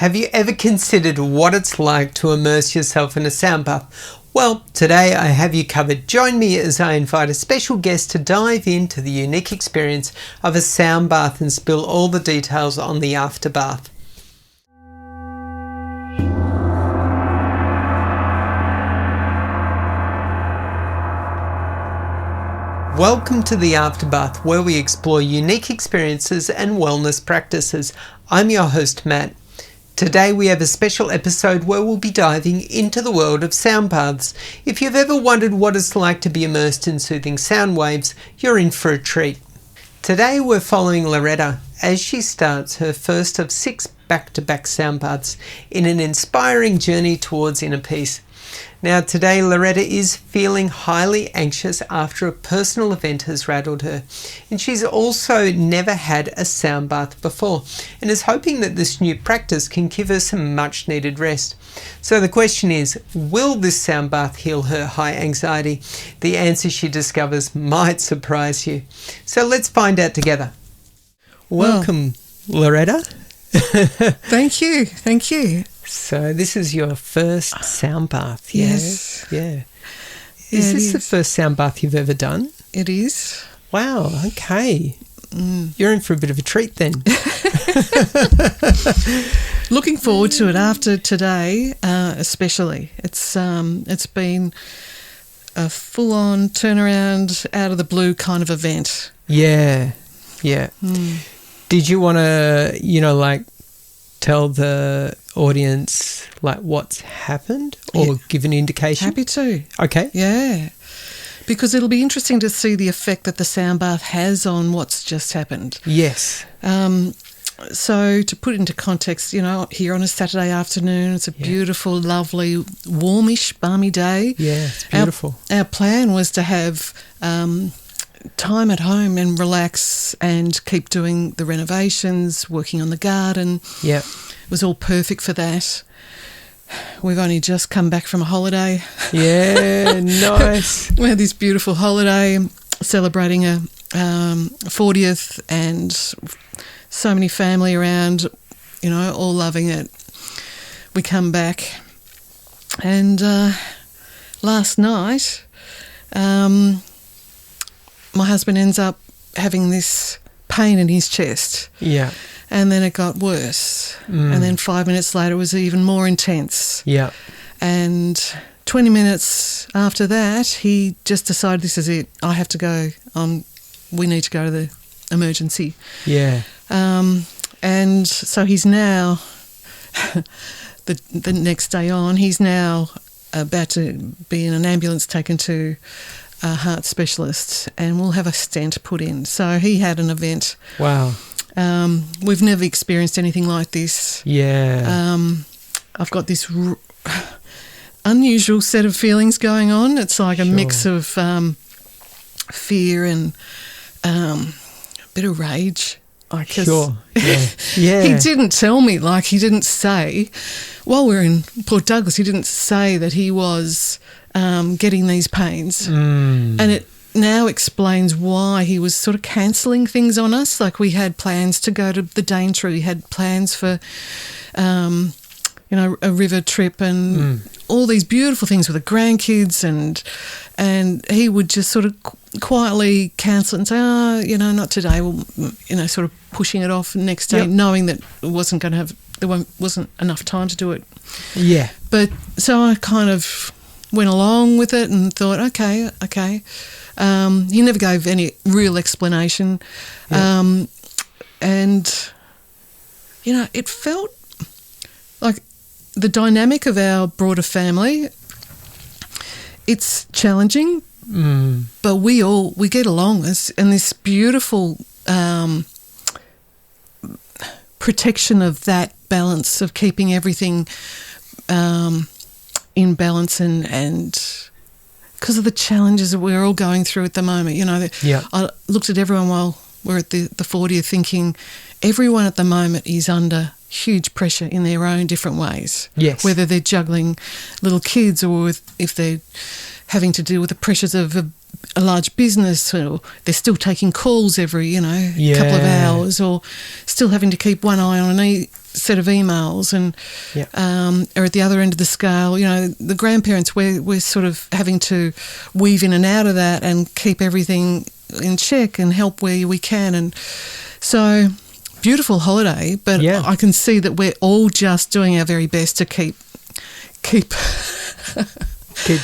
Have you ever considered what it's like to immerse yourself in a sound bath? Well, today I have you covered. Join me as I invite a special guest to dive into the unique experience of a sound bath and spill all the details on the afterbath. Welcome to the Afterbath, where we explore unique experiences and wellness practices. I'm your host, Matt. Today we have a special episode where we'll be diving into the world of sound baths. If you've ever wondered what it's like to be immersed in soothing sound waves, you're in for a treat. Today we're following Loretta as she starts her first of 6 back-to-back sound baths in an inspiring journey towards inner peace. Now today Loretta is feeling highly anxious after a personal event has rattled her, and she's also never had a sound bath before and is hoping that this new practice can give her some much needed rest. So the question is, will this sound bath heal her high anxiety? The answer she discovers might surprise you. So let's find out together. Welcome, Loretta. Thank you. So this is your first sound bath, yeah? Yes. Yeah. Is this the first sound bath you've ever done? It is. Wow, okay. You're in for a bit of a treat then. Looking forward to it after today, especially. It's been a full-on turnaround, out of the blue kind of event. Yeah. Did you want to, tell the audience what's happened or give an indication? Happy to. Okay. Yeah. Because it'll be interesting to see the effect that the sound bath has on what's just happened. Yes. So to put it into context, here on a Saturday afternoon, it's a beautiful, lovely, warmish, balmy day. Yeah, it's beautiful. Our plan was to have time at home and relax and keep doing the renovations, working on the garden. Yeah. It was all perfect for that. We've only just come back from a holiday. Yeah, nice. We had this beautiful holiday celebrating a 40th and so many family around, all loving it. We come back and last night my husband ends up having this pain in his chest. Yeah. And then it got worse. And then 5 minutes later it was even more intense. Yeah. And 20 minutes after that, he just decided, this is it. I have to go. We need to go to the emergency. Yeah. And so he's now, the next day on, he's now about to be in an ambulance taken to a heart specialist, and we'll have a stent put in. So he had an event. Wow. We've never experienced anything like this. Yeah. I've got this unusual set of feelings going on. It's like a mix of fear and a bit of rage. Sure. Yeah. He didn't tell me, he didn't say, while we're in Port Douglas, he didn't say that he was getting these pains. And it now explains why he was sort of cancelling things on us. We had plans to go to the Daintree, we had plans for, a river trip and all these beautiful things with the grandkids, and he would just sort of quietly cancel it and say, not today. Well, sort of pushing it off next day, knowing that it wasn't going to have, there wasn't enough time to do it. Yeah. But so I kind of went along with it and thought, okay. He never gave any real explanation. Yeah. And, it felt like the dynamic of our broader family, it's challenging, but we get along, and this beautiful protection of that balance of keeping everything in balance, and because of the challenges that we're all going through at the moment. I looked at everyone while we're at the 40th thinking everyone at the moment is under huge pressure in their own different ways. Yes. Whether they're juggling little kids or if they're having to deal with the pressures of a large business, or they're still taking calls every, couple of hours, or still having to keep one eye on set of emails and Yeah. are at the other end of the scale. You know, the grandparents, we're sort of having to weave in and out of that and keep everything in check and help where we can. And so, beautiful holiday, but Yeah. I can see that we're all just doing our very best to keep Keep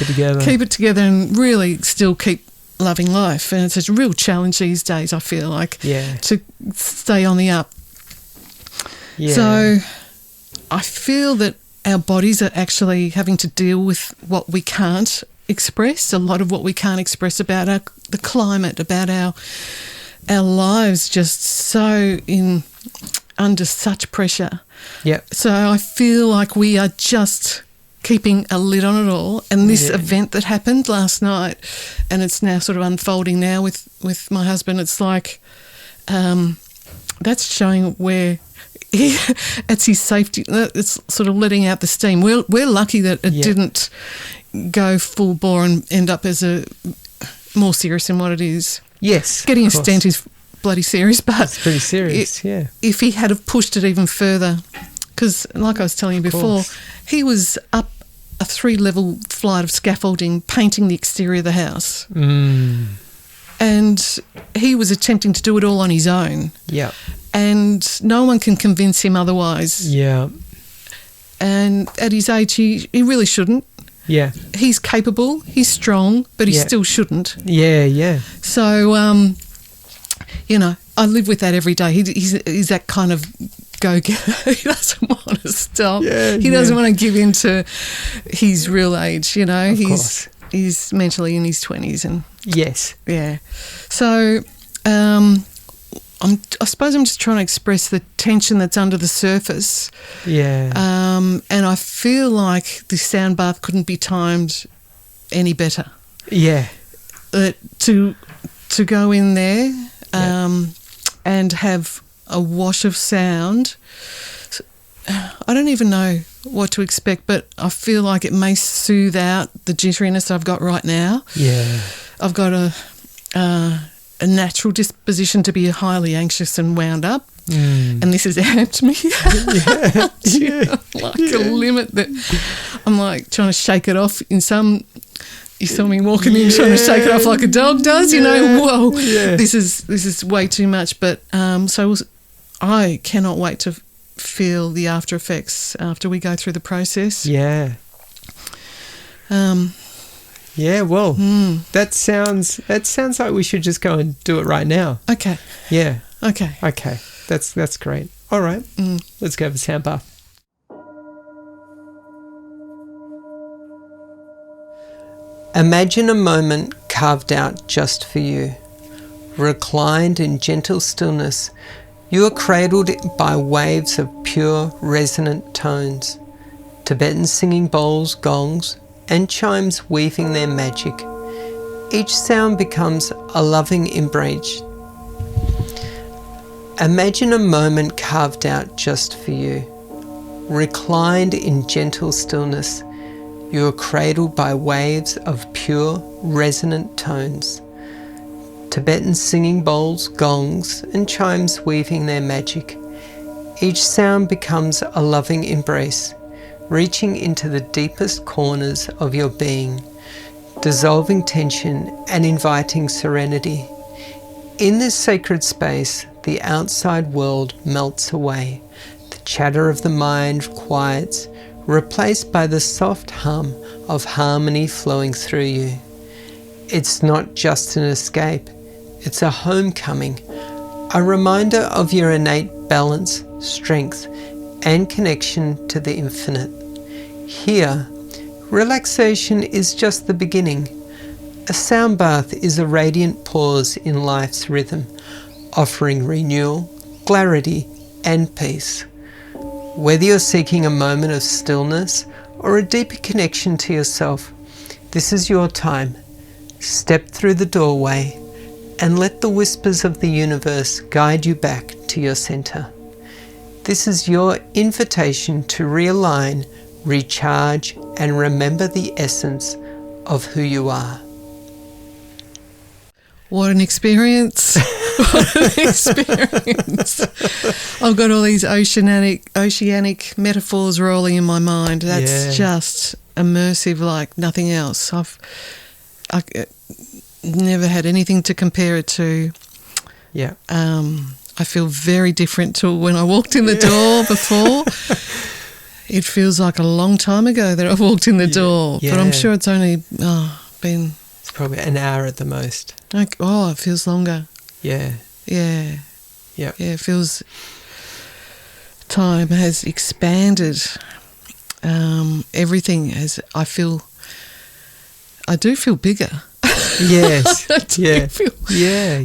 it together. keep it together and really still keep loving life. And it's a real challenge these days, I feel like, Yeah. to stay on the up. Yeah. So I feel that our bodies are actually having to deal with what we can't express, a lot of what we can't express about the climate, about our lives, just so under such pressure. Yeah. So I feel like we are just keeping a lid on it all. And this event that happened last night, and it's now sort of unfolding now with my husband, it's like that's showing where it's his safety. It's sort of letting out the steam. We're lucky that it didn't go full bore and end up as a more serious than what it is. Yes. Getting a of course. stent is bloody serious, but It's pretty serious, yeah. if he had have pushed it even further, because like I was telling you before, course. he was up a 3-level flight of scaffolding painting the exterior of the house. And he was attempting to do it all on his own. Yeah. And no one can convince him otherwise. Yeah. And at his age, he really shouldn't. Yeah. He's capable, he's strong, but he Yeah. still shouldn't. Yeah, yeah. So, you know, I live with that every day. He's that kind of go-getter. He doesn't want to stop. Yeah, He doesn't want to give in to his real age, you know. Of course. He's mentally in his 20s and, Yes. yeah. So, I suppose I'm just trying to express the tension that's under the surface. Yeah. And I feel like the sound bath couldn't be timed any better. Yeah. To go in there and have a wash of sound. I don't even know what to expect, but I feel like it may soothe out the jitteriness I've got right now. Yeah. I've got a natural disposition to be highly anxious and wound up, and this has amped me like a limit that I'm like trying to shake it off. You saw me walking in trying to shake it off like a dog does, you know. Whoa, this is way too much. But so I cannot wait to feel the after effects after we go through the process. Yeah. Yeah, well, that sounds like we should just go and do it right now. Okay. Yeah. Okay. Okay. That's great. All right. Let's go have a sound bath. Imagine a moment carved out just for you. Reclined in gentle stillness, you are cradled by waves of pure, resonant tones. Tibetan singing bowls, gongs, and chimes weaving their magic. Each sound becomes a loving embrace. Imagine a moment carved out just for you. Reclined in gentle stillness, you are cradled by waves of pure, resonant tones. Tibetan singing bowls, gongs, and chimes weaving their magic. Each sound becomes a loving embrace, reaching into the deepest corners of your being, dissolving tension and inviting serenity. In this sacred space, the outside world melts away. The chatter of the mind quiets, replaced by the soft hum of harmony flowing through you. It's not just an escape, it's a homecoming, a reminder of your innate balance, strength, and connection to the infinite. Here, relaxation is just the beginning. A sound bath is a radiant pause in life's rhythm, offering renewal, clarity, and peace. Whether you're seeking a moment of stillness or a deeper connection to yourself, this is your time. Step through the doorway and let the whispers of the universe guide you back to your center. This is your invitation to realign, recharge, and remember the essence of who you are. What an experience. What an experience. I've got all these oceanic metaphors rolling in my mind. That's just immersive like nothing else. I've never had anything to compare it to. Yeah. I feel very different to when I walked in the door before. It feels like a long time ago that I walked in the door, but I'm sure it's only been... It's probably an hour at the most. Like, it feels longer. Yeah. Yeah. Yeah. Yeah, it feels... Time has expanded. Everything has... I do feel bigger. Yes. I do feel... Yeah,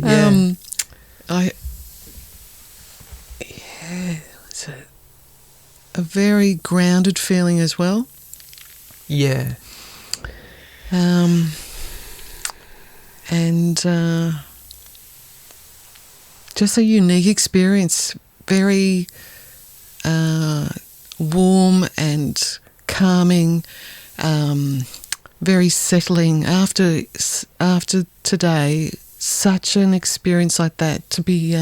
It's a very grounded feeling as well. Yeah. And just a unique experience, very warm and calming, very settling. After today, such an experience like that to be...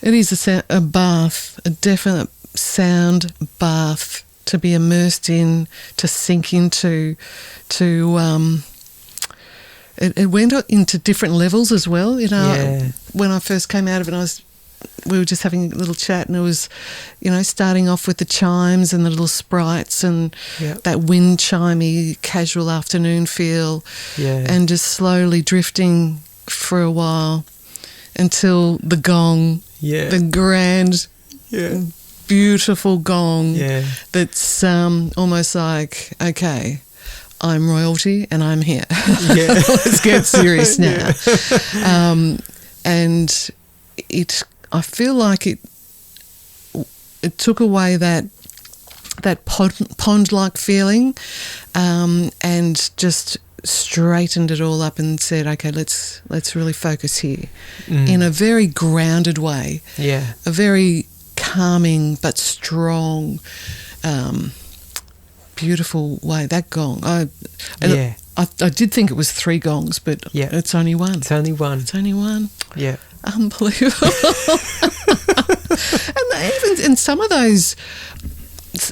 it is a bath, a definite sound bath to be immersed in, to sink into, it went into different levels as well. You know, when I first came out of it, we were just having a little chat, and it was, starting off with the chimes and the little sprites and that wind chimey casual afternoon feel, and just slowly drifting for a while until the gong, the grand, beautiful gong that's almost like, okay, I'm royalty and I'm here. Let's get serious now. And I feel like it took away that pond-like feeling, and just straightened it all up and said, okay, let's really focus here in a very grounded way. Yeah. A very calming but strong, beautiful way. That gong. I did think it was 3 gongs, but it's only one. It's only one. It's only one. Yeah. Unbelievable. And some of those,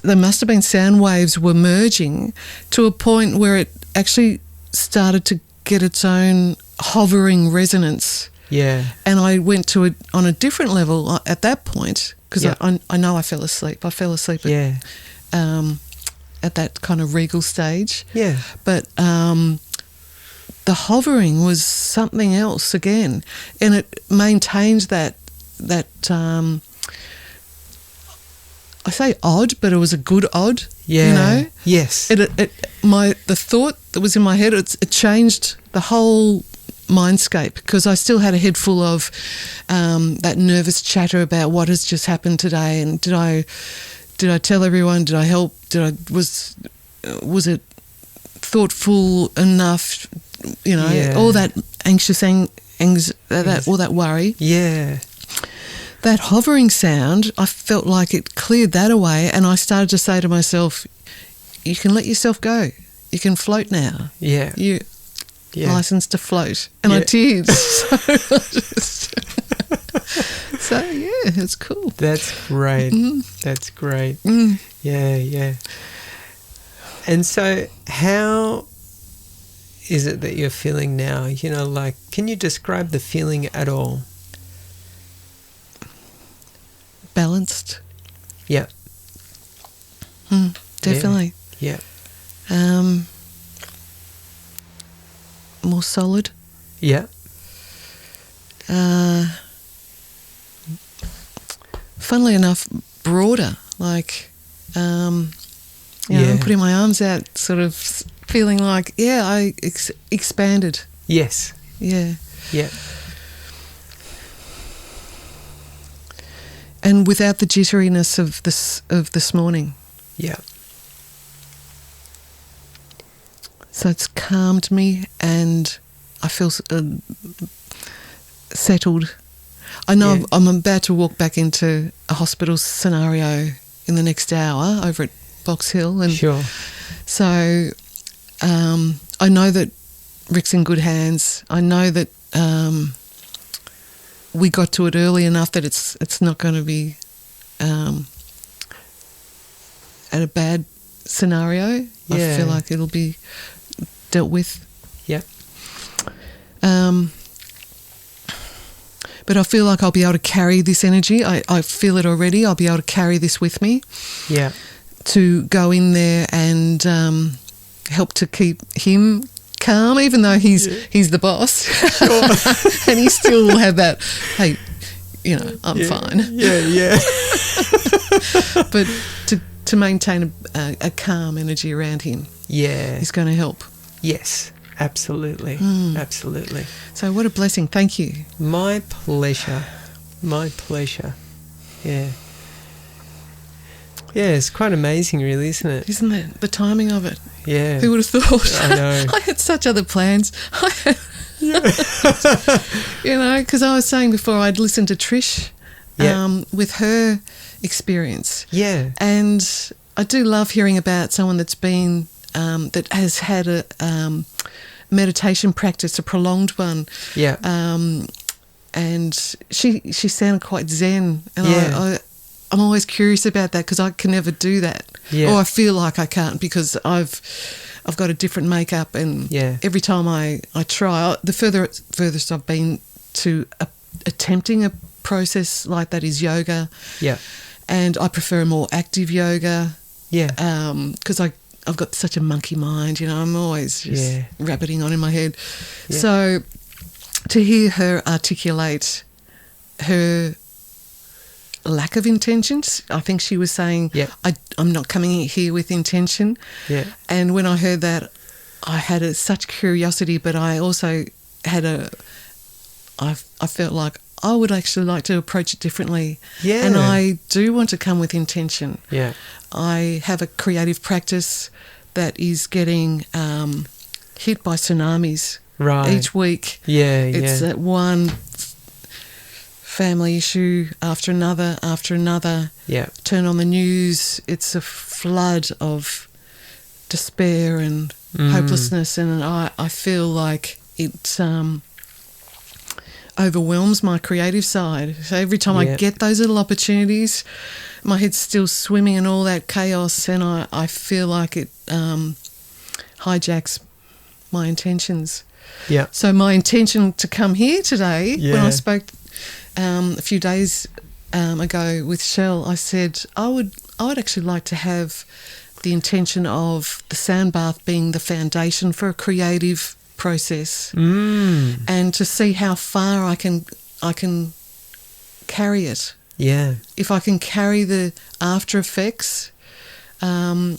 there must have been sound waves were merging to a point where it actually started to get its own hovering resonance. Yeah. And I went to it on a different level at that point, because I know I fell asleep. I fell asleep at that kind of regal stage. Yeah. But the hovering was something else again, and it maintained that I say odd, but it was a good odd. Yeah. You know. Yes. The thought that was in my head, it changed the whole mindscape, because I still had a head full of that nervous chatter about what has just happened today, and did I tell everyone? Did I help? Was it thoughtful enough? You know, all that anxious all that worry. Yeah. That hovering sound, I felt like it cleared that away, and I started to say to myself, you can let yourself go. You can float now. Yeah. You're licensed to float. And I did. So, it's cool. That's great. That's great. Yeah. And so how is it that you're feeling now? You know, like, can you describe the feeling at all? Balanced. Yeah. Definitely. Yeah. More solid. Yeah. Funnily enough, broader. Like, I'm putting my arms out, sort of feeling like, I expanded. Yes. Yeah. Yeah. And without the jitteriness of this morning. Yeah. So it's calmed me, and I feel settled. I know I'm about to walk back into a hospital scenario in the next hour over at Box Hill, and so I know that Rick's in good hands. I know that we got to it early enough that it's not going to be at a bad scenario. Yeah. I feel like it'll be dealt with. Yeah. But I feel like I'll be able to carry this energy. I feel it already. I'll be able to carry this with me. Yeah. To go in there and help to keep him calm, even though he's the boss. Sure. And he still will have that, hey, I'm fine. Yeah. But to maintain a calm energy around him, is going to help. Yes, absolutely. Absolutely. So what a blessing. Thank you. My pleasure. Yeah. Yeah, it's quite amazing, really, isn't it? Isn't it? The timing of it. Yeah. Who would have thought? I know. I had such other plans. Because I was saying before I'd listened to Trish with her experience. Yeah. And I do love hearing about someone that's been, that has had a meditation practice, a prolonged one. Yeah. And she sounded quite zen. And I'm always curious about that because I can never do that. Yeah. Or I feel like I can't because I've got a different makeup, and every time I try, the furthest I've been to attempting a process like that is yoga. Yeah. And I prefer more active yoga. Yeah. Because I've got such a monkey mind, I'm always just rabbiting on in my head. Yeah. So to hear her articulate her lack of intentions, I think she was saying, I'm not coming here with intention. Yeah. And when I heard that, I had such curiosity, but I also had I felt like I would actually like to approach it differently. Yeah. And I do want to come with intention. Yeah. I have a creative practice that is getting hit by tsunamis each week. Yeah. It's that one family issue after another. Yeah. Turn on the news, it's a flood of despair and hopelessness, and I feel like it overwhelms my creative side. So every time I get those little opportunities, my head's still swimming in all that chaos, and I feel like it hijacks my intentions. Yeah. So my intention to come here today, when I spoke a few days ago with Shell, I said I would actually like to have the intention of the sound bath being the foundation for a creative process, and to see how far I can carry it. Yeah. If I can carry the after effects, the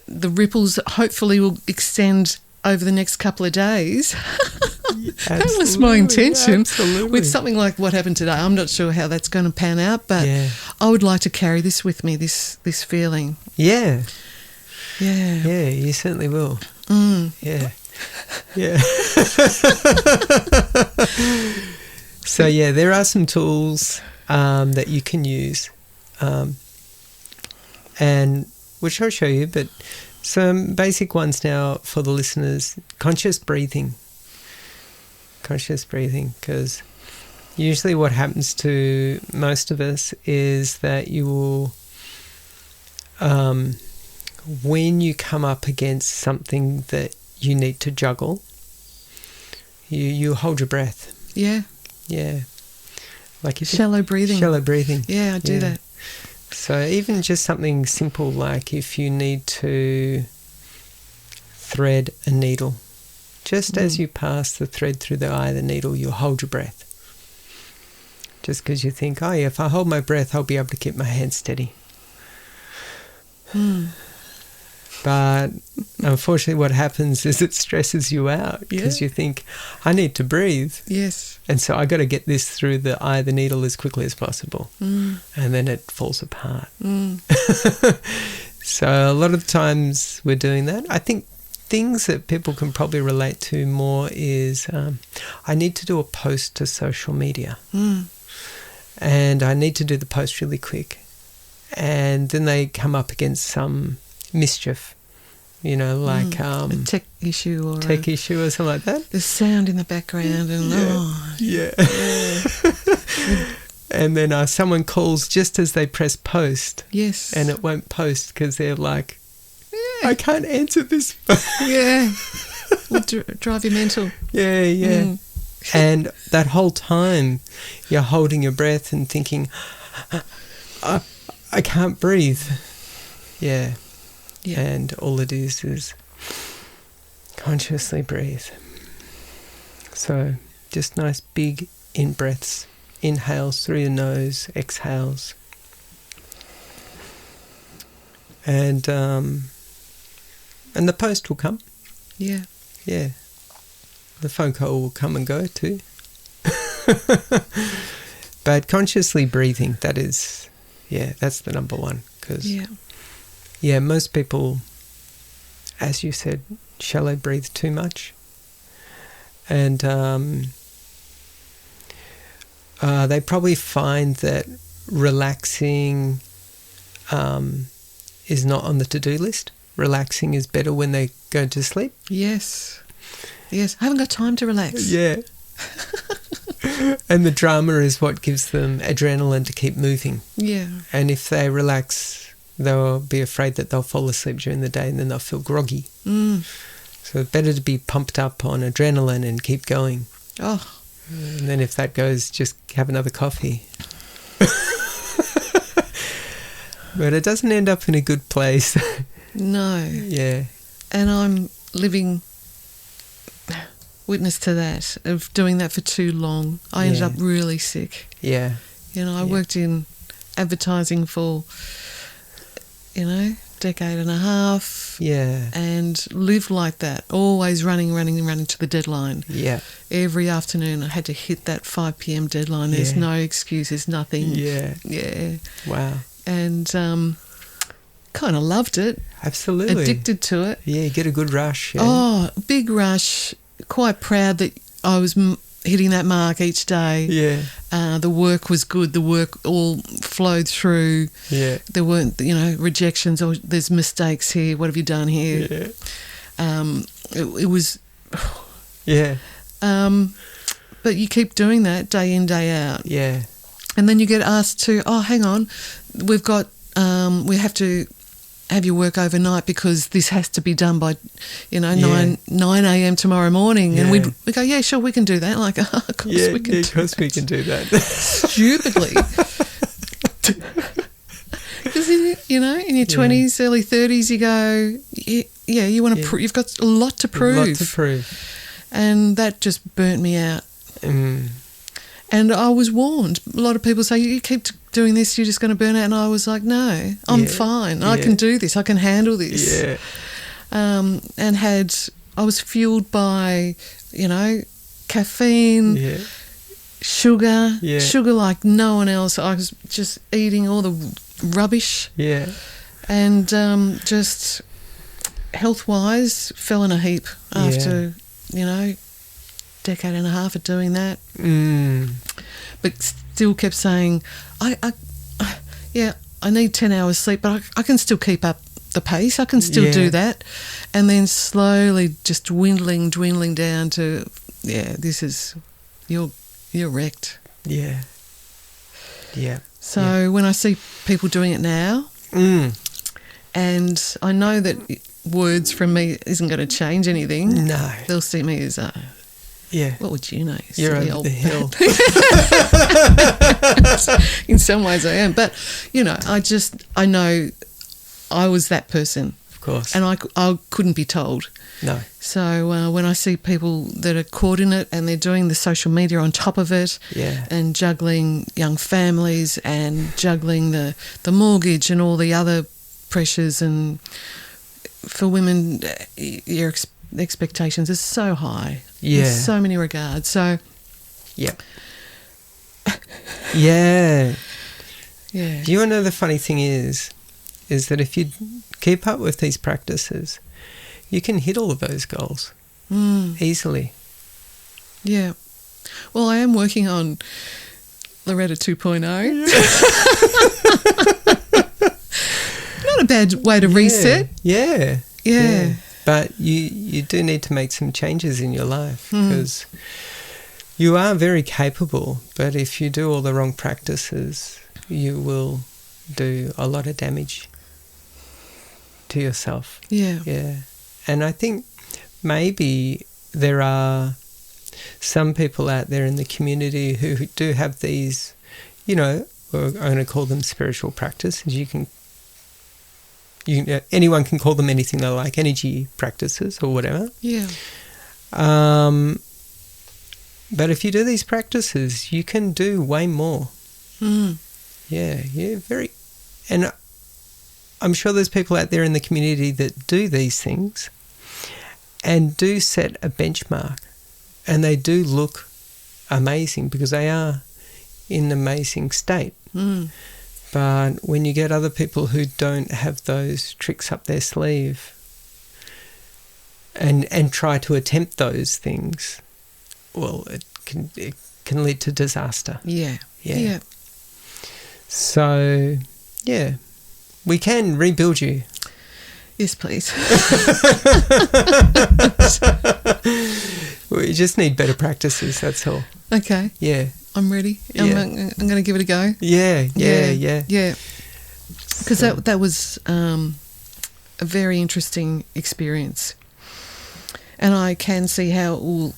ripples hopefully will extend over the next couple of days. That was my intention. Absolutely. With something like what happened today. I'm not sure how that's going to pan out, but I would like to carry this with me, this feeling. Yeah. Yeah. Yeah, you certainly will. Yeah. Yeah. So, there are some tools that you can use, and which I'll show you, but some basic ones now for the listeners. Conscious breathing, because usually what happens to most of us is that you will, when you come up against something that you need to juggle, you hold your breath. Yeah. Yeah. Like shallow breathing. Shallow breathing. Yeah, I do that. So even just something simple like if you need to thread a needle, just as you pass the thread through the eye of the needle, you'll hold your breath. Just because you think, if I hold my breath, I'll be able to keep my hand steady. But unfortunately what happens is it stresses you out because you think, I need to breathe. Yes. And so I got to get this through the eye of the needle as quickly as possible. And then it falls apart. So a lot of times we're doing that. I think things that people can probably relate to more is I need to do a post to social media. And I need to do the post really quick. And then they come up against some mischief, like a tech issue or something like that. The sound in the background and And then someone calls just as they press post. Yes. And it won't post because they're like, I can't answer this phone. Yeah. Will drive you mental. Yeah. And that whole time you're holding your breath and thinking, I can't breathe. Yeah. And all it is consciously breathe. So just nice big in-breaths. Inhales through your nose, exhales. And the post will come. Yeah. Yeah. The phone call will come and go too. But consciously breathing, that's the number one. Because, most people, as you said, shallow breathe too much. And they probably find that relaxing is not on the to-do list. Relaxing is better when they go to sleep. Yes. I haven't got time to relax. Yeah. And the drama is what gives them adrenaline to keep moving. Yeah. And if they relax, they'll be afraid that they'll fall asleep during the day and then they'll feel groggy. So it's better to be pumped up on adrenaline and keep going. Oh. And then if that goes, just have another coffee. But it doesn't end up in a good place. No. Yeah. And I'm living witness to that, of doing that for too long. I ended up really sick. Yeah. I worked in advertising for, decade and a half. Yeah. And lived like that, always running to the deadline. Yeah. Every afternoon I had to hit that 5 p.m. deadline. There's no excuse, there's nothing. Yeah. Yeah. Wow. And kind of loved it. Absolutely. Addicted to it. Yeah, you get a good rush. Yeah. Oh, big rush. Quite proud that I was hitting that mark each day. Yeah. The work was good. The work all flowed through. Yeah. There weren't, rejections or there's mistakes here. What have you done here? Yeah. It was... Yeah. But you keep doing that day in, day out. Yeah. And then you get asked to, hang on, we've got, we have to have your work overnight because this has to be done by, 9 a.m. tomorrow morning. Yeah. And we go, yeah, sure, we can do that. Like, of course we can do that. Of course we can do that. Stupidly. Because, in your 20s, early 30s, you go, you want to you've got a lot to prove. A lot to prove. And that just burnt me out. And I was warned. A lot of people say, you keep doing this, you're just going to burn out. And I was like, no, I'm fine. I can do this. I can handle this. Yeah. And I was fueled by, caffeine, sugar like no one else. I was just eating all the rubbish. Yeah. And just health-wise fell in a heap after, decade and a half of doing that. But still kept saying, I need 10 hours sleep, but I can still keep up the pace. I can still do that. And then slowly just dwindling down to, this is, you're wrecked. Yeah. Yeah. So when I see people doing it now, and I know that words from me isn't going to change anything. No. They'll see me as what would you know? You're over the hill. In some ways I am. But, I know I was that person. Of course. And I couldn't be told. No. So when I see people that are caught in it and they're doing the social media on top of it and juggling young families and juggling the mortgage and all the other pressures, and for women, your expectations are so high in so many regards. So yeah. Do You want to know the funny thing is that if you keep up with these practices, you can hit all of those goals easily. Yeah. Well, I am working on Loretta 2.0. Not a bad way to reset. Yeah. But you do need to make some changes in your life, because You are very capable, but if you do all the wrong practices, you will do a lot of damage to yourself. Yeah. Yeah. And I think maybe there are some people out there in the community who do have these, I'm going to call them spiritual practices. Anyone can call them anything they like, energy practices or whatever. Yeah. But if you do these practices, you can do way more. Mm. Yeah, and I'm sure there's people out there in the community that do these things and do set a benchmark, and they do look amazing because they are in an amazing state. Mm. But when you get other people who don't have those tricks up their sleeve and try to attempt those things, well, it can lead to disaster. Yeah. Yeah. So, yeah, we can rebuild you. Yes, please. We just need better practices, that's all. Okay. Yeah. I'm ready. Yeah. I'm going to give it a go. Yeah. Because that was a very interesting experience. And I can see how it will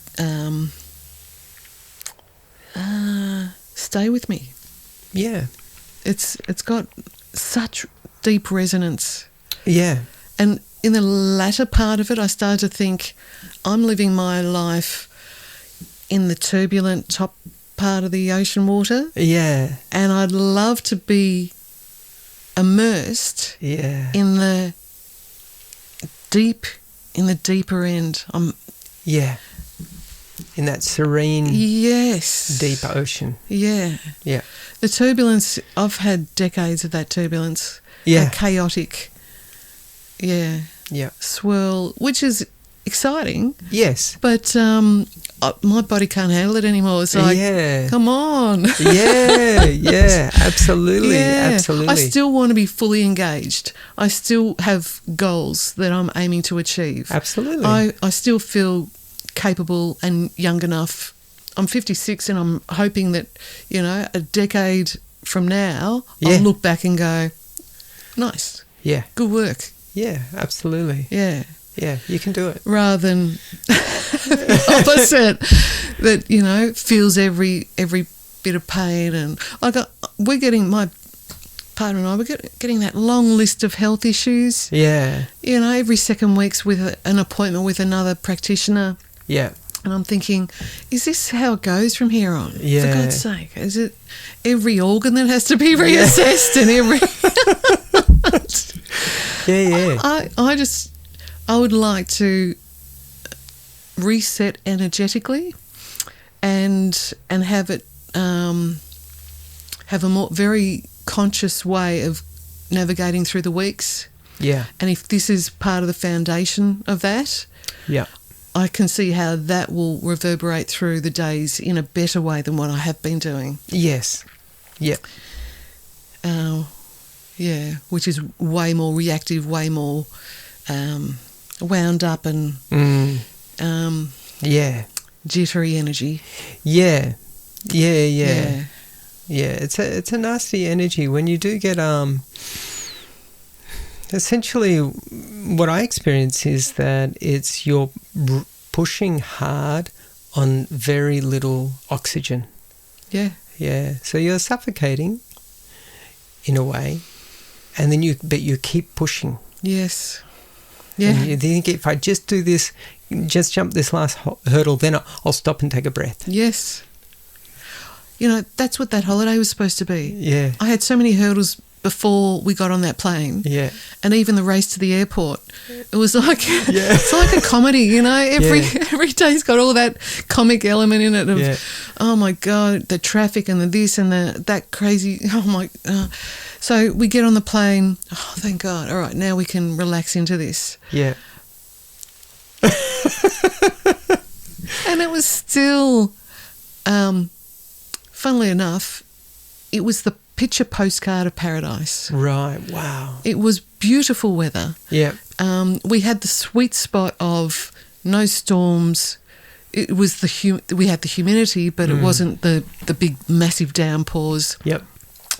stay with me. Yeah. It's got such deep resonance. Yeah. And in the latter part of it, I started to think, I'm living my life in the turbulent top part of the ocean water. Yeah. And I'd love to be immersed in the deeper end. In that serene, deep ocean. Yeah. Yeah. The turbulence, I've had decades of that turbulence. Yeah. A chaotic, swirl, which is exciting. Yes. But my body can't handle it anymore. It's like, come on. Yeah, absolutely, absolutely. I still want to be fully engaged. I still have goals that I'm aiming to achieve. Absolutely. I still feel capable and young enough. I'm 56 and I'm hoping that, a decade from now, I'll look back and go, nice. Yeah. Good work. Yeah, absolutely. Yeah. Yeah, you can do it. Rather than the opposite that, feels every bit of pain. And we're getting, my partner and I, we're getting that long list of health issues. Yeah. Every second week's with an appointment with another practitioner. Yeah. And I'm thinking, is this how it goes from here on? Yeah. For God's sake, is it every organ that has to be reassessed and every... I would like to reset energetically and have it have a very conscious way of navigating through the weeks. Yeah. And if this is part of the foundation of that, I can see how that will reverberate through the days in a better way than what I have been doing. Yes. Yeah. Which is way more reactive, way more wound up and jittery energy. Yeah. It's a nasty energy when you do get essentially what I experience is that it's you're pushing hard on very little oxygen. Yeah. So you're suffocating in a way, and then you keep pushing. Yes. Yeah. And you think, if I just do this, just jump this last hurdle, then I'll stop and take a breath. Yes. That's what that holiday was supposed to be. Yeah. I had so many hurdles before we got on that plane. Yeah. And even the race to the airport. It was like it's like a comedy, every day's got all that comic element in it of oh my God, the traffic and the this and that crazy so we get on the plane, oh thank God, all right, now we can relax into this. Yeah. And it was still funnily enough, it was the picture postcard of paradise. Right, wow. It was beautiful weather. Yeah. We had the sweet spot of no storms. it was we had the humidity, but it wasn't the big massive downpours. Yep.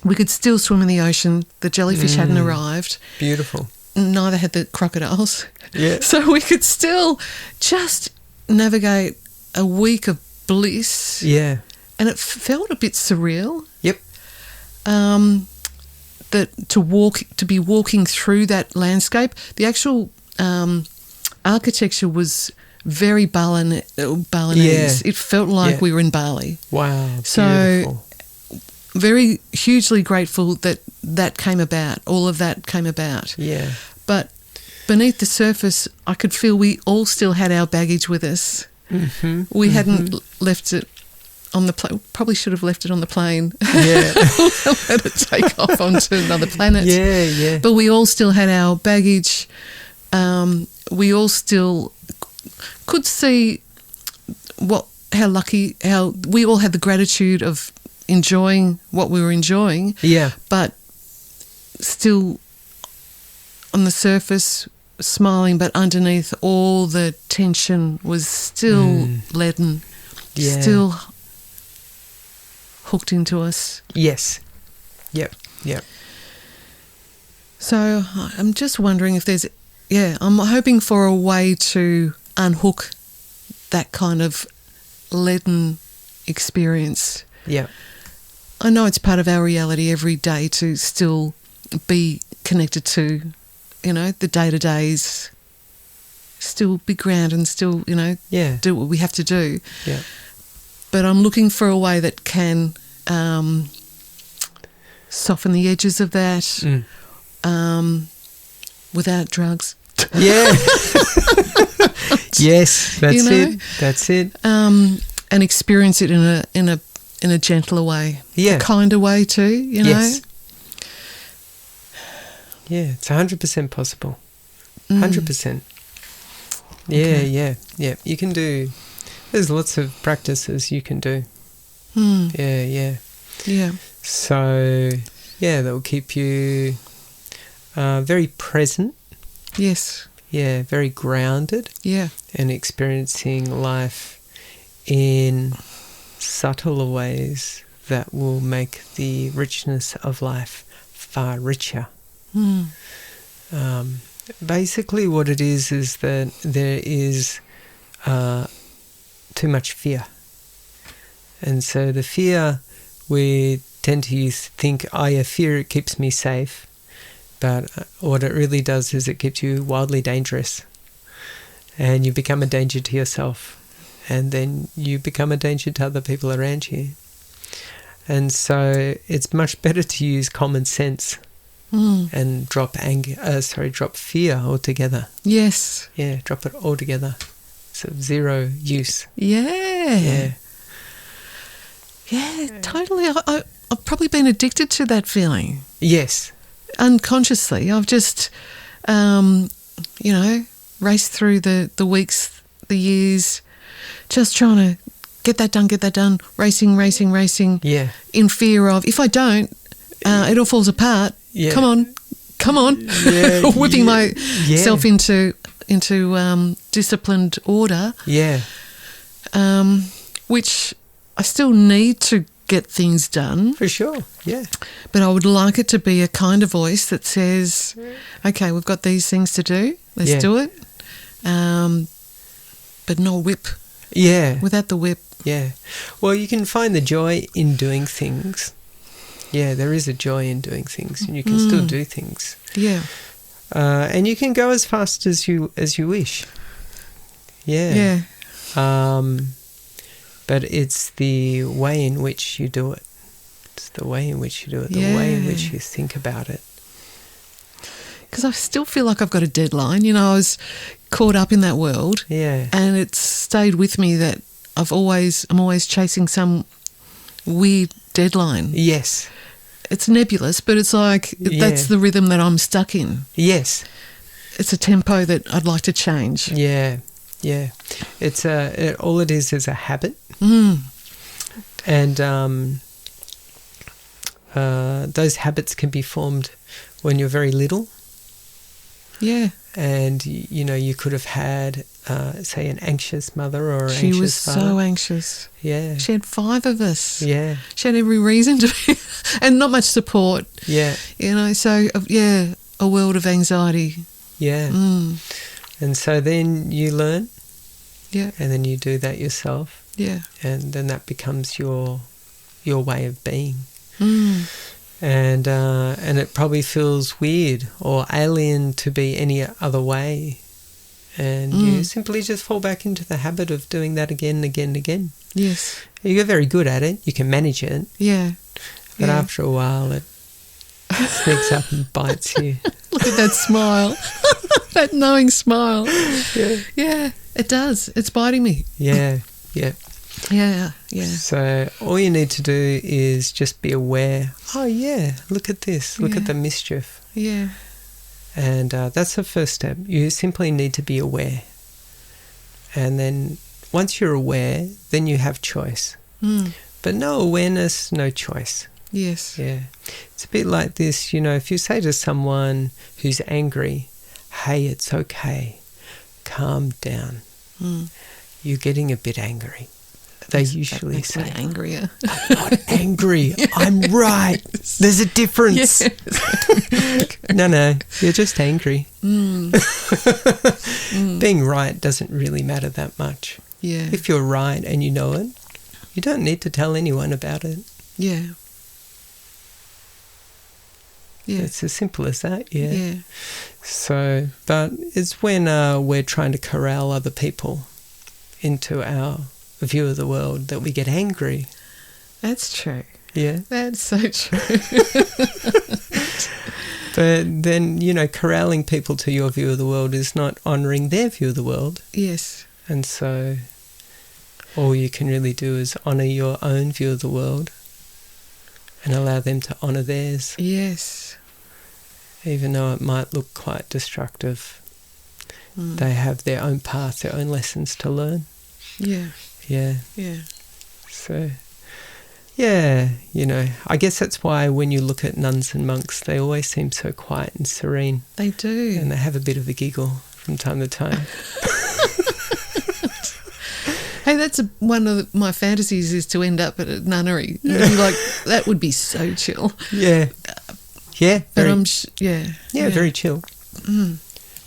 We could still swim in the ocean. The jellyfish hadn't arrived. Beautiful. Neither had the crocodiles. Yeah. So we could still just navigate a week of bliss. Yeah. And it felt a bit surreal. Yep. That to be walking through that landscape. The actual architecture was very Balinese. Yeah. It felt like we were in Bali. Wow. So Beautiful. very hugely grateful that came about. All of that came about. Yeah. But beneath the surface, I could feel we all still had our baggage with us. Mm-hmm. We hadn't left it on the plane. Probably should have left it on the plane. Yeah. Let it take off onto another planet. Yeah, yeah. But we all still had our baggage. We all still could see how we all had the gratitude of enjoying what we were enjoying. Yeah. But still on the surface smiling, but underneath all the tension was still leaden, still hooked into us. Yes. Yep. Yep. So I'm just wondering if there's, I'm hoping for a way to unhook that kind of leaden experience. Yeah. I know it's part of our reality every day to still be connected to, the day-to-days, still be grounded and still, do what we have to do. Yeah. But I'm looking for a way that can soften the edges of that without drugs. Yeah. Yes, that's it. That's it. And experience it in a gentler way. Yeah. A kinder way too, Yes. Yeah, it's 100% possible. 100%. Yeah, Okay. yeah. You can do, there's lots of practices you can do. Yeah. Yeah. So, that will keep you very present. Yes. Yeah, very grounded. Yeah. And experiencing life in subtler ways that will make the richness of life far richer. Basically what it is that there is too much fear. And so the fear, we tend to think, fear, it keeps me safe. But what it really does is it keeps you wildly dangerous. And you become a danger to yourself. And then you become a danger to other people around you. And so it's much better to use common sense and drop fear altogether. Yes. Yeah, drop it altogether. So zero use. Yeah. Yeah, totally. I've probably been addicted to that feeling. Yes. Unconsciously. I've just, raced through the weeks, the years, just trying to get that done, racing. Yeah. In fear of, if I don't, it all falls apart. Yeah. Come on. Yeah, Whipping myself into disciplined order. Yeah. Which I still need to get things done. For sure, yeah. But I would like it to be a kind of voice that says, okay, we've got these things to do. Let's do it. But no whip. Yeah. Without the whip. Yeah. Well, you can find the joy in doing things. Yeah, there is a joy in doing things, and you can still do things. Yeah. And you can go as fast as you wish. Yeah. Yeah. But it's the way in which you do it. It's the way in which you do it, the way in which you think about it. Because I still feel like I've got a deadline. I was caught up in that world. Yeah. And it's stayed with me that I'm always chasing some weird deadline. Yes. It's nebulous, but it's like that's the rhythm that I'm stuck in. Yes. It's a tempo that I'd like to change. Yeah. Yeah. It's all it is a habit. And those habits can be formed when you're very little. Yeah. And, you could have had, say, an anxious mother or an She anxious was father. so anxious. Yeah. She had 5 of us. Yeah. She had every reason to be, and not much support. Yeah. So, a world of anxiety. Yeah. And so then you learn. Yeah. And then you do that yourself. Yeah. And then that becomes your way of being. And it probably feels weird or alien to be any other way. And you simply just fall back into the habit of doing that again and again and again. Yes. You get very good at it. You can manage it. Yeah. But after a while, it sneaks up and bites you. Look at that smile. That knowing smile. Yeah. Yeah, it does. It's biting me. Yeah. Yeah. Yeah. Yeah. So all you need to do is just be aware. Oh, yeah, look at this. Look at the mischief. Yeah. And that's the first step. You simply need to be aware. And then once you're aware, then you have choice. But no awareness, no choice. Yes. Yeah. It's a bit like this, if you say to someone who's angry, hey, it's okay, calm down. You're getting a bit angry. They usually say, me angrier. I'm not angry. I'm right. There's a difference. Yes. No, you're just angry. Being right doesn't really matter that much. Yeah. If you're right and you know it, you don't need to tell anyone about it. Yeah. Yeah. It's as simple as that, yeah. Yeah. So, but it's when we're trying to corral other people into our view of the world that we get angry. That's true. Yeah. That's so true. But then, corralling people to your view of the world is not honouring their view of the world. Yes. And so all you can really do is honour your own view of the world and allow them to honour theirs. Yes. Even though it might look quite destructive. They have their own path, their own lessons to learn. Yeah. Yeah. Yeah. So, yeah, I guess that's why when you look at nuns and monks, they always seem so quiet and serene. They do. And they have a bit of a giggle from time to time. Hey, that's one of my fantasies is to end up at a nunnery. And be like, that would be so chill. Yeah. Yeah. But Very, yeah, very chill.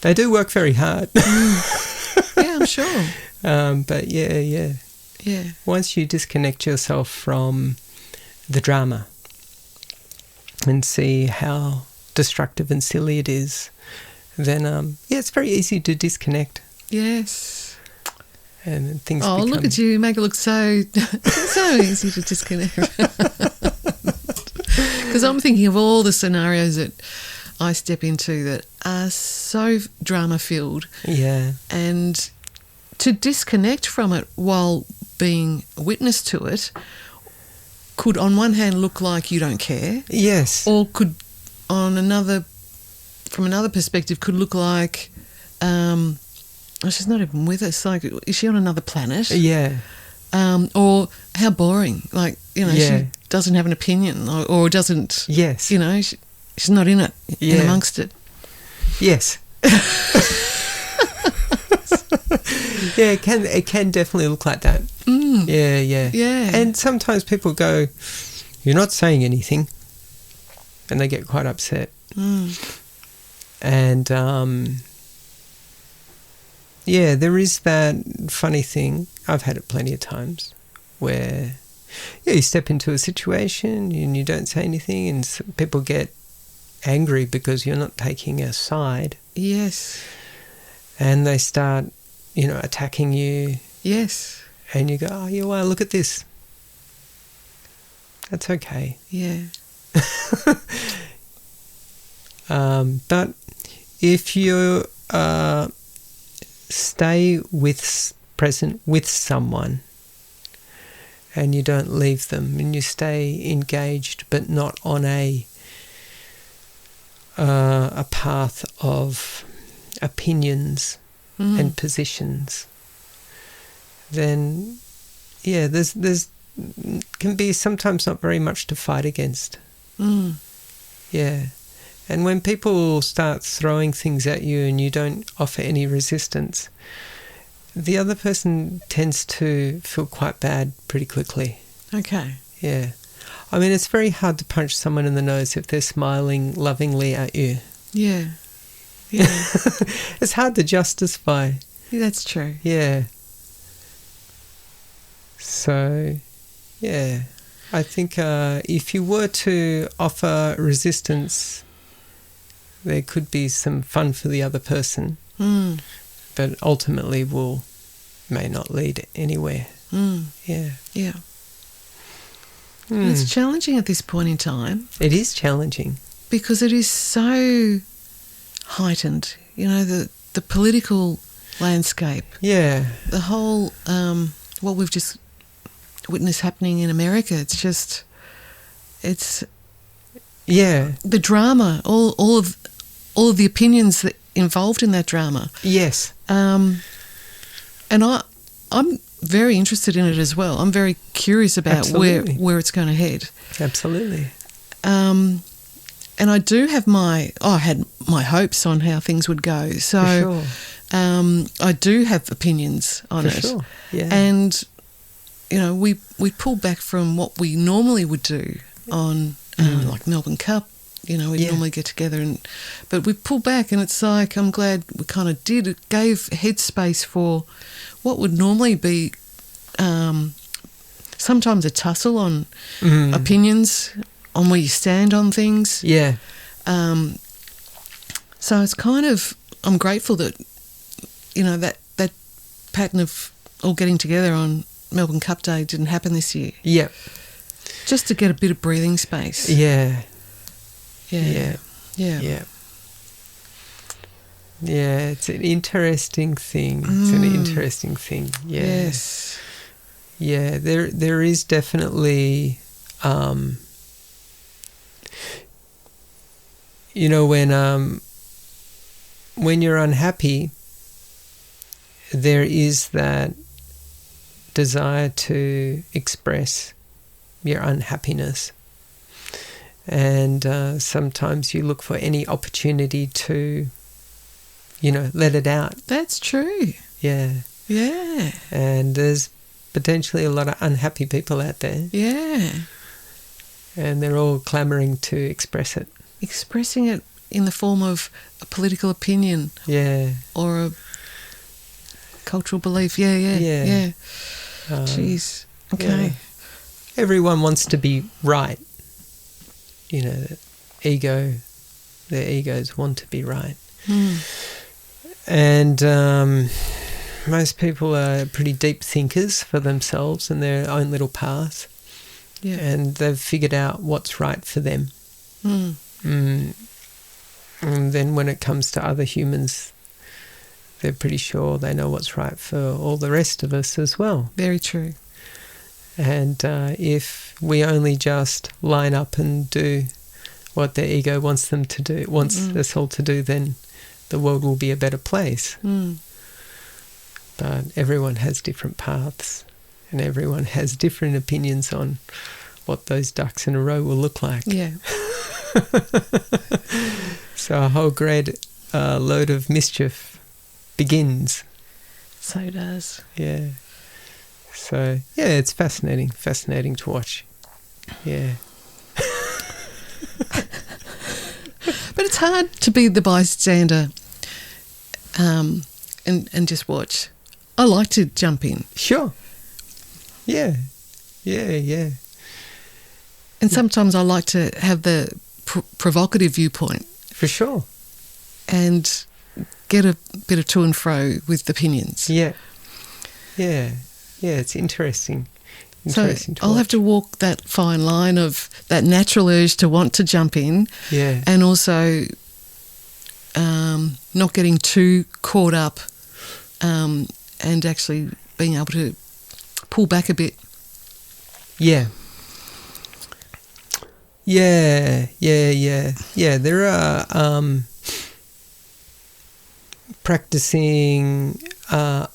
They do work very hard. Yeah, I'm sure. But yeah. Once you disconnect yourself from the drama and see how destructive and silly it is, then it's very easy to disconnect. Yes. And things Oh, become... look at you. Make it look so easy to disconnect. Because I'm thinking of all the scenarios that I step into that are so drama-filled. Yeah. And to disconnect from it while being a witness to it could on one hand look like you don't care. Yes. Or could from another perspective could look like she's not even with us. Like, is she on another planet? Yeah. Or how boring. Like, she doesn't have an opinion or doesn't. Yes. She's not in it, in amongst it. Yes. Yeah, it can definitely look like that. Yeah. And sometimes people go, "You're not saying anything," and they get quite upset. And there is that funny thing. I've had it plenty of times where you step into a situation and you don't say anything, and people get angry because you're not taking a side. Yes. And they start, attacking you. Yes. And you go, oh, yeah, well, look at this. That's okay. Yeah. But if you stay present with someone and you don't leave them and you stay engaged but not on a path of opinions and positions, then there's can be sometimes not very much to fight against. Yeah. And when people start throwing things at you and you don't offer any resistance, the other person tends to feel quite bad pretty quickly. Okay. Yeah. I mean, it's very hard to punch someone in the nose if they're smiling lovingly at you. Yeah. Yeah. It's hard to justify. Yeah, that's true. Yeah. So, yeah. I think if you were to offer resistance, there could be some fun for the other person, but ultimately may not lead anywhere. Yeah. Yeah. It's challenging at this point in time. It is challenging. Because it is so heightened, the political landscape. Yeah. The whole, what we've just witnessed happening in America, it's yeah, the drama, all of the opinions that involved in that drama. Yes. And I'm very interested in it as well. I'm very curious about where it's going to head. Absolutely. And I do have I had my hopes on how things would go. So For sure. I do have opinions on it. Sure. Yeah. And, we pulled back from what we normally would do on like Melbourne Cup. We'd normally get together, but we pulled back, and it's like I'm glad we kind of did. It gave headspace for what would normally be sometimes a tussle on opinions, on where you stand on things. Yeah. So it's kind of, I'm grateful that, that pattern of all getting together on Melbourne Cup Day didn't happen this year. Yeah. Just to get a bit of breathing space. Yeah. Yeah. Yeah. Yeah. Yeah. Yeah, it's an interesting thing. It's an interesting thing. Yeah. Yes. Yeah, there is definitely when you're unhappy, there is that desire to express your unhappiness. And sometimes you look for any opportunity to, let it out. That's true. Yeah. Yeah. And there's potentially a lot of unhappy people out there. Yeah. And they're all clamouring to express it. Expressing it in the form of a political opinion. Yeah. Or a cultural belief. Yeah. Jeez. Okay. Yeah. Everyone wants to be right. Their egos want to be right. And most people are pretty deep thinkers for themselves and their own little path. Yeah. And they've figured out what's right for them. And then when it comes to other humans, they're pretty sure they know what's right for all the rest of us as well. Very true. And if we only just line up and do what their ego wants them to do, wants us all to do, then the world will be a better place. But everyone has different paths, and everyone has different opinions on what those ducks in a row will look like. Yeah. So a whole great load of mischief begins. So it does. Yeah. So, yeah, it's fascinating to watch. Yeah. But it's hard to be the bystander and just watch. I like to jump in. Sure. Yeah. And sometimes I like to have the provocative viewpoint. For sure. And get a bit of to and fro with opinions. Yeah, it's interesting. So I'll have to walk that fine line of that natural urge to want to jump in, and also not getting too caught up, and actually being able to pull back a bit. Yeah. There are practicing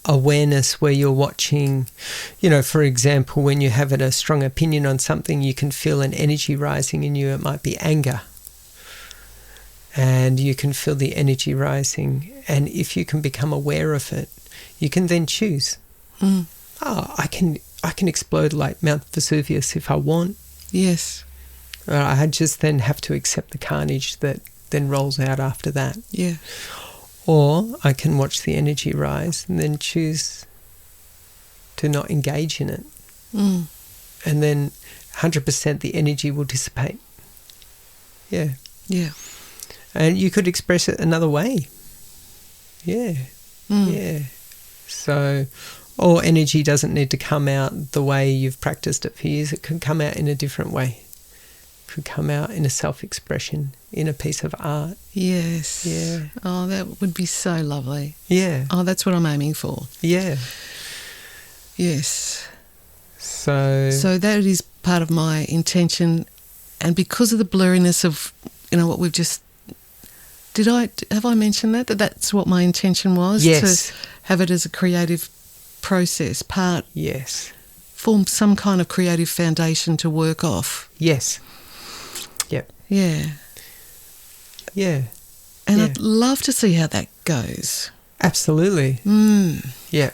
awareness where you're watching, for example, when you have a strong opinion on something, you can feel an energy rising in you. It might be anger. and you can feel the energy rising. And if you can become aware of it, you can then choose. I can explode like Mount Vesuvius if I want. Yes. I just then have to accept the carnage that then rolls out after that. Yeah. Or I can watch the energy rise and then choose to not engage in it. And then 100% the energy will dissipate. Yeah. Yeah. And you could express it another way. Yeah. Yeah. So, or energy doesn't need to come out the way you've practiced it for years. It could come out in a different way. It could come out in a self-expression, in a piece of art. Yes. Yeah. Oh, that would be so lovely. Yeah. Oh, that's what I'm aiming for. Yeah. Yes. So that is part of my intention, and because of the blurriness of, what we've just... have I mentioned that that's what my intention was? Yes. To have it as a creative process, yes. form some kind of creative foundation to work off. Yes. Yep. Yeah. Yeah. And I'd love to see how that goes. Absolutely. Yeah.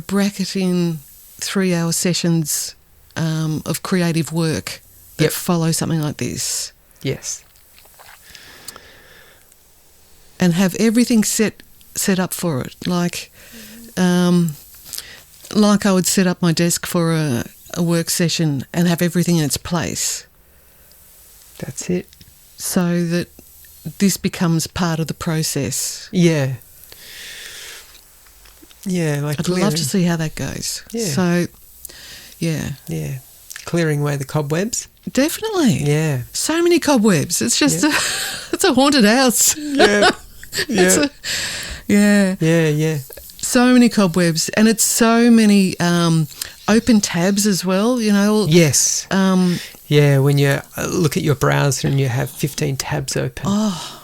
Bracket in 3-hour sessions of creative work that follow something like this. Yes. And have everything set up for it, like I would set up my desk for a work session and have everything in its place. That's it. So that this becomes part of the process. Yeah. Yeah, like I'd love to see how that goes. Yeah. So, yeah. Yeah. Clearing away the cobwebs. Definitely. Yeah. So many cobwebs. It's just it's a haunted house. Yeah. Yeah. Yeah. So many cobwebs, and it's so many open tabs as well, Yes. When you look at your browser and you have 15 tabs open. Oh.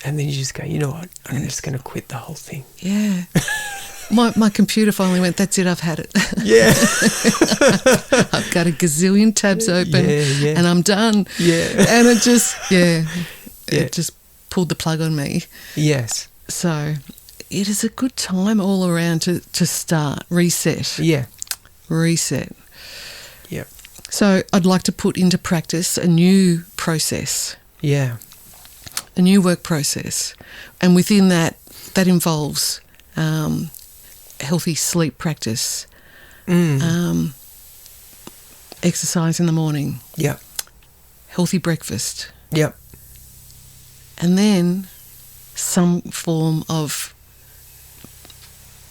And then you just go, you know what, I'm just going to quit the whole thing. Yeah. My computer finally went, that's it, I've had it. Yeah. I've got a gazillion tabs open and I'm done. Yeah. And it just, it just pulled the plug on me. Yes. So it is a good time all around to start, reset. Yeah. Reset. Yeah. So I'd like to put into practice a new process. Yeah. A new work process. And within that involves healthy sleep practice, exercise in the morning, healthy breakfast, and then some form of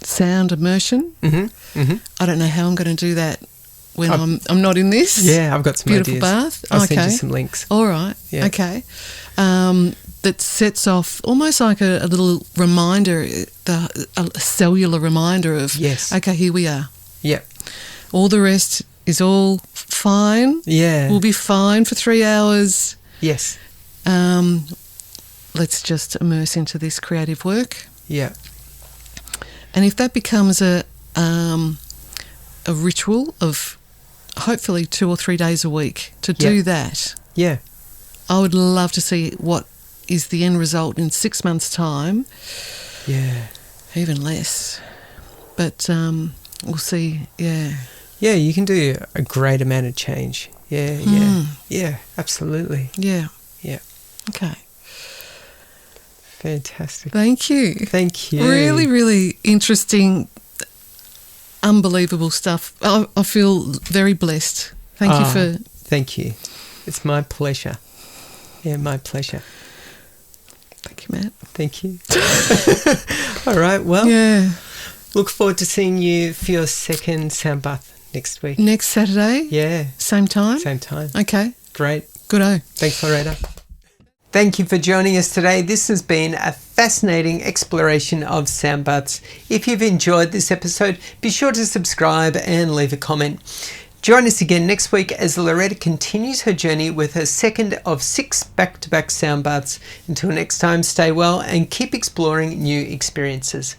sound immersion. I don't know how I'm going to do that when I'm not in this. Yeah, I've got some beautiful ideas. bath. I'll send you some links. All right. Yeah. Okay. That sets off almost like a little reminder, a cellular reminder of, okay, here we are. Yeah. All the rest is all fine. Yeah. We'll be fine for 3 hours. Yes. Let's just immerse into this creative work. Yeah. And if that becomes a ritual of hopefully 2 or 3 days a week to do that, I would love to see what is the end result in 6 months' time. Yeah. Even less. But we'll see, Yeah, you can do a great amount of change. Yeah, absolutely. Yeah. Yeah. Okay. Fantastic. Thank you. Thank you. Really, really interesting, unbelievable stuff. I feel very blessed. Thank you for... Thank you. It's my pleasure. Yeah, my pleasure. Thank you, Matt. Thank you. All right, well, look forward to seeing you for your second sound bath next week. Next Saturday? Yeah. Same time? Same time. Okay. Great. Good-o. Thanks, Loretta. Thank you for joining us today. This has been a fascinating exploration of sound baths. If you've enjoyed this episode, be sure to subscribe and leave a comment. Join us again next week as Loretta continues her journey with her second of 6 back-to-back sound baths. Until next time, stay well and keep exploring new experiences.